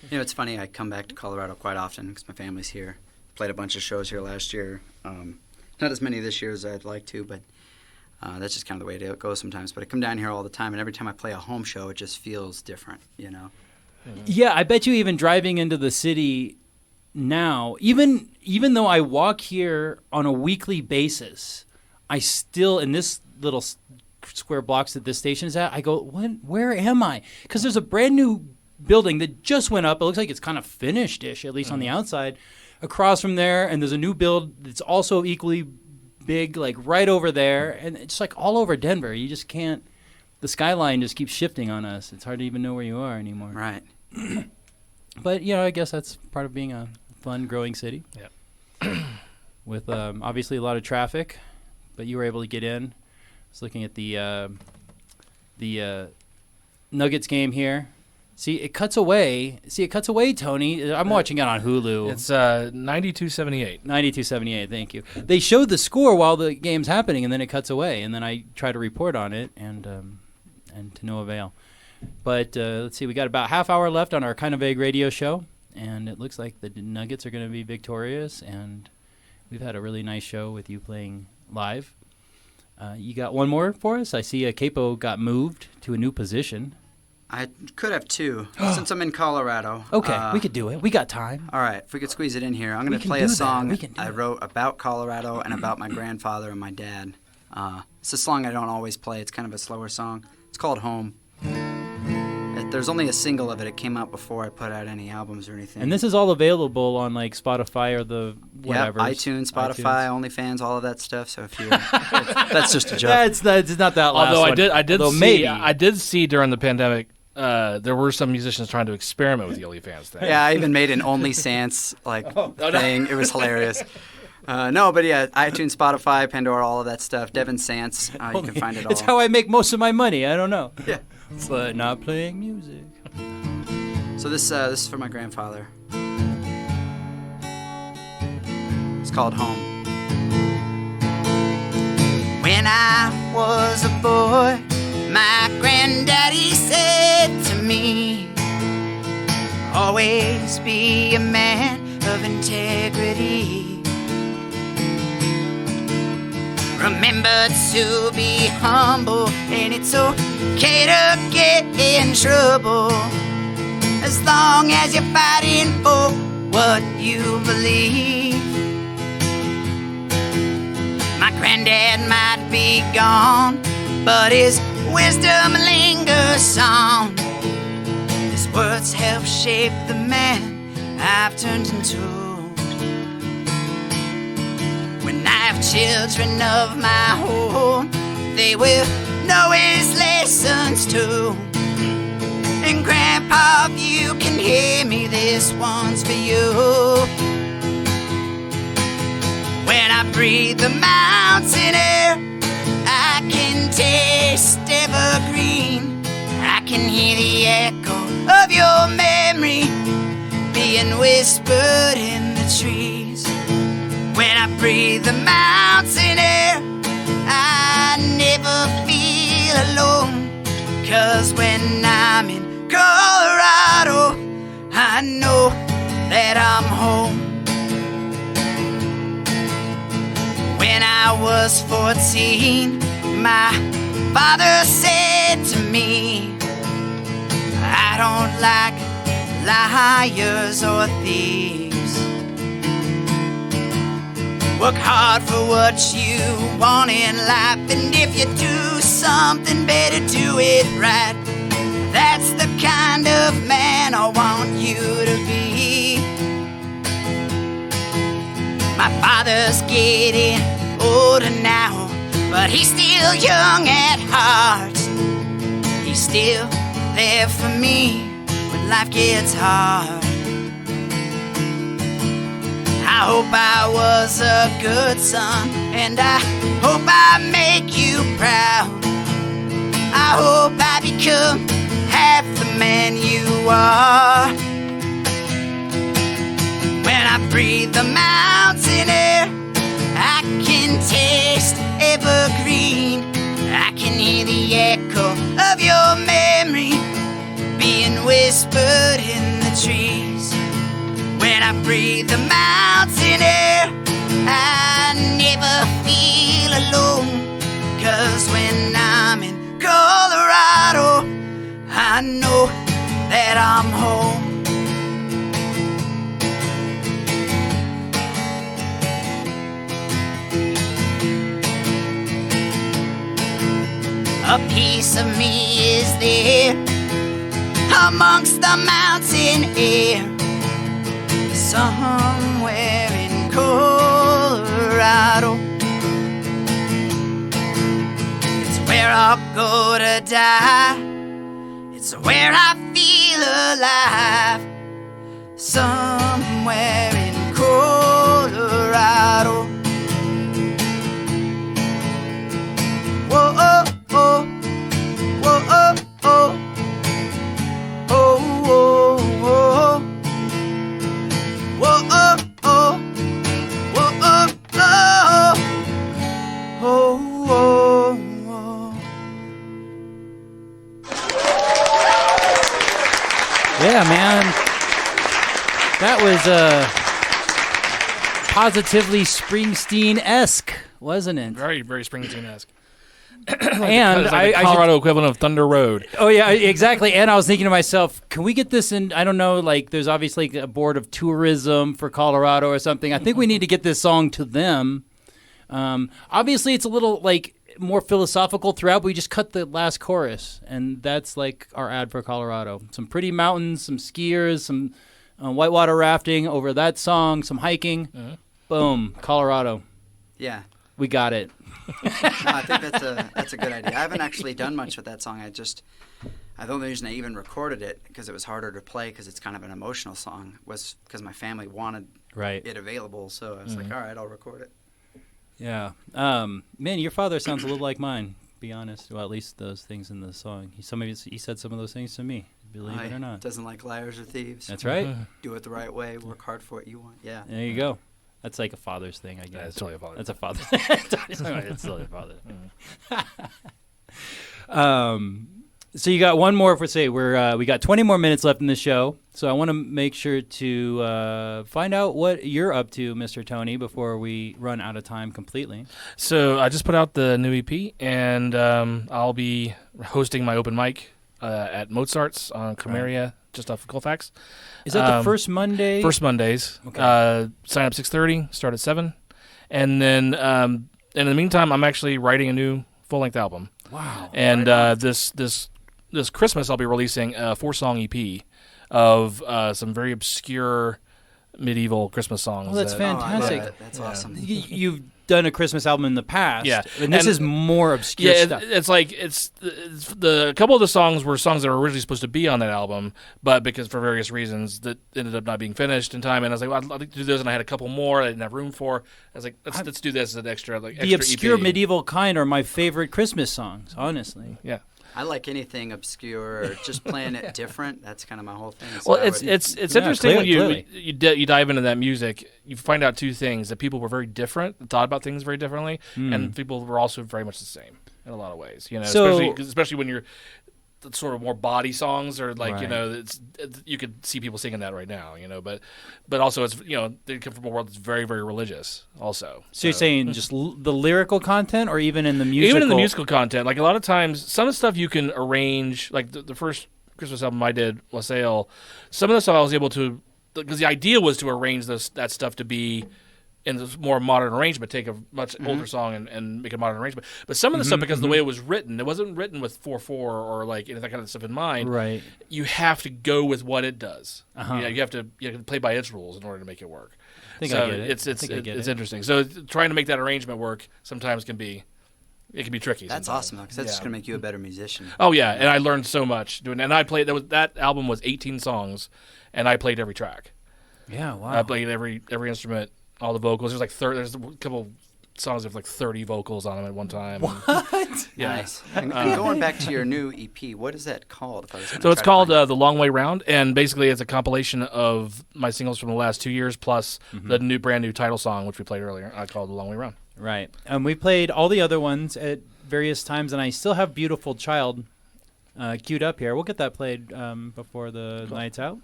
It's funny. I come back to Colorado quite often because my family's here. Played a bunch of shows here last year. Not as many this year as I'd like to, but that's just kind of the way it goes sometimes. But I come down here all the time, and every time I play a home show, it just feels different, Yeah, I bet you even driving into the city now, even though I walk here on a weekly basis, I still, in this little square blocks that this station is at, I go, where am I? Because there's a brand new building that just went up. It looks like it's kind of finished-ish, at least on the outside, across from there. And there's a new build that's also equally big, like right over there. And it's like all over Denver. You just can't, the skyline just keeps shifting on us. It's hard to even know where you are anymore. Right. But, I guess that's part of being a fun, growing city. Yeah. With obviously a lot of traffic, but you were able to get in. I was looking at the Nuggets game here. See, it cuts away. Tony. I'm watching it on Hulu. It's 92-78. 92-78, thank you. They showed the score while the game's happening, and then it cuts away. And then I try to report on it, and to no avail. But let's see, we got about half hour left on our Kind of Vague radio show, and it looks like the Nuggets are going to be victorious, and we've had a really nice show with you playing live. You got one more for us? I see Capo got moved to a new position. I could have two, since I'm in Colorado. Okay, we could do it. We got time. All right, if we could squeeze it in here. I'm going to play a song I wrote about Colorado and about my grandfather and my dad. It's a song I don't always play. It's kind of a slower song. It's called Home. There's only a single of it. It came out before I put out any albums or anything. And this is all available on like Spotify or the whatever. Yep, iTunes, Spotify, OnlyFans, all of that stuff. So if you, that's just a joke. It's not that last Although one. I did see during the pandemic, there were some musicians trying to experiment with the OnlyFans thing. Yeah, I even made an OnlySans thing. It was hilarious. No, but yeah, iTunes, Spotify, Pandora, all of that stuff. Devin Sance, you can find it all. It's how I make most of my money. I don't know. Yeah. But not playing music. So this is for my grandfather. It's called Home. When I was a boy, my granddaddy said to me, always be a man of integrity. Remember to be humble, and it's okay to get in trouble, as long as you're fighting for what you believe. My granddad might be gone, but his wisdom lingers on. His words help shape the man I've turned into. When I have children of my own, they will know his lessons too. And Grandpa, if you can hear me, this one's for you. When I breathe the mountain air, I can taste evergreen. I can hear the echo of your memory being whispered in the trees. When I breathe the mountain air, I never feel alone. 'Cause when I'm in Colorado, I know that I'm home. When I was 14, my father said to me, I don't like liars or thieves. Work hard for what you want in life, and if you do something, better do it right. That's the kind of man I want you to be. My father's getting older now, but he's still young at heart. He's still there for me when life gets hard. I hope I was a good son, and I hope I make you proud. I hope I become half the man you are. When I breathe the mountain air, I can taste evergreen. I can hear the echo of your memory being whispered in the trees. breathe the mountain air. I never feel alone, 'cause when I'm in Colorado, I know that I'm home. A piece of me is there amongst the mountain air, somewhere in Colorado. It's where I'll go to die. It's where I feel alive, somewhere in Colorado. Whoa, oh, oh, whoa, oh, oh, oh, whoa, whoa, whoa, oh, oh, whoa, oh, oh, oh, oh, oh. Yeah, man. That was positively Springsteen-esque, wasn't it? Very, very Springsteen-esque. And it's like the Colorado equivalent of Thunder Road. Oh yeah, exactly. And I was thinking to myself, can we get this in? I don't know. Like, there's obviously a board of tourism for Colorado or something. I think we need to get this song to them. Obviously, it's a little like more philosophical throughout. But we just cut the last chorus, and that's like our ad for Colorado. Some pretty mountains, some skiers, some whitewater rafting over that song, some hiking. Boom, Colorado. Yeah. We got it. No, I think that's a good idea. I haven't actually done much with that song. The only reason I even recorded it, because it was harder to play because it's kind of an emotional song, was because my family wanted it available. So I was like, all right, I'll record it. Yeah. Man, your father sounds a little like mine, to be honest. Well, at least those things in the song. He said some of those things to me, believe it or not. Doesn't like liars or thieves. That's right. Do it the right way. Work hard for what you want. Yeah. There you go. That's like a father's thing, I guess. Yeah, it's totally a father. That's a father. It's totally a father. So you got one more for say. We got 20 more minutes left in the show. So I want to make sure to find out what you're up to, Mr. Tony, before we run out of time completely. So I just put out the new EP, and I'll be hosting my open mic at Mozart's on Comeria, just off of Colfax. Is that the first Monday? First Mondays. Okay. Sign up 6:30, start at 7. And then in the meantime, I'm actually writing a new full-length album. Wow. And this Christmas, I'll be releasing a 4-song EP of some very obscure medieval Christmas songs. Oh, that's fantastic. That's awesome. You've done a Christmas album in the past. Yeah. And this is more obscure stuff. It's like it's a couple of the songs were songs that were originally supposed to be on that album, but because for various reasons that ended up not being finished in time. And I was like, well, I'd like to do this, and I had a couple more I didn't have room for. I was like, let's do this as an extra the obscure EP. medieval kind are my favorite Christmas songs, honestly. Yeah. I like anything obscure or just playing it different. That's kind of my whole thing. So well, it's interesting when clearly. you dive into that music, you find out two things: that people were very different, thought about things very differently, and people were also very much the same in a lot of ways. You know, especially when you're sort of more body songs, or like you could see people singing that right now. You know, but also it's they come from a world that's very, very religious. Also, so you're saying just the lyrical content, or even in the musical? Even in the musical content, like a lot of times, some of the stuff you can arrange. Like the first Christmas album I did, Wassail, some of the stuff I was able to, because the idea was to arrange that stuff to be in this more modern arrangement, take a much older song and make a modern arrangement. But some of the stuff, because of the way it was written, it wasn't written with 4/4 or like that kind of stuff in mind. Right. You have to go with what it does. Uh-huh. You have to play by its rules in order to make it work. I think I get it. It's interesting. So trying to make that arrangement work sometimes can be tricky. That's awesome, because that's just going to make you a better musician. Oh yeah, and I learned so much doing. And I played that album was 18 songs, and I played every track. Yeah, wow. I played every instrument. All the vocals. There's there's a couple songs with like 30 vocals on them at one time. What? Yeah. Nice. And going back to your new EP, what is that called? So it's called The Long Way Round, and basically it's a compilation of my singles from the last 2 years plus the brand new title song, which we played earlier, called The Long Way Round. Right. We played all the other ones at various times, and I still have Beautiful Child queued up here. We'll get that played before the night's out.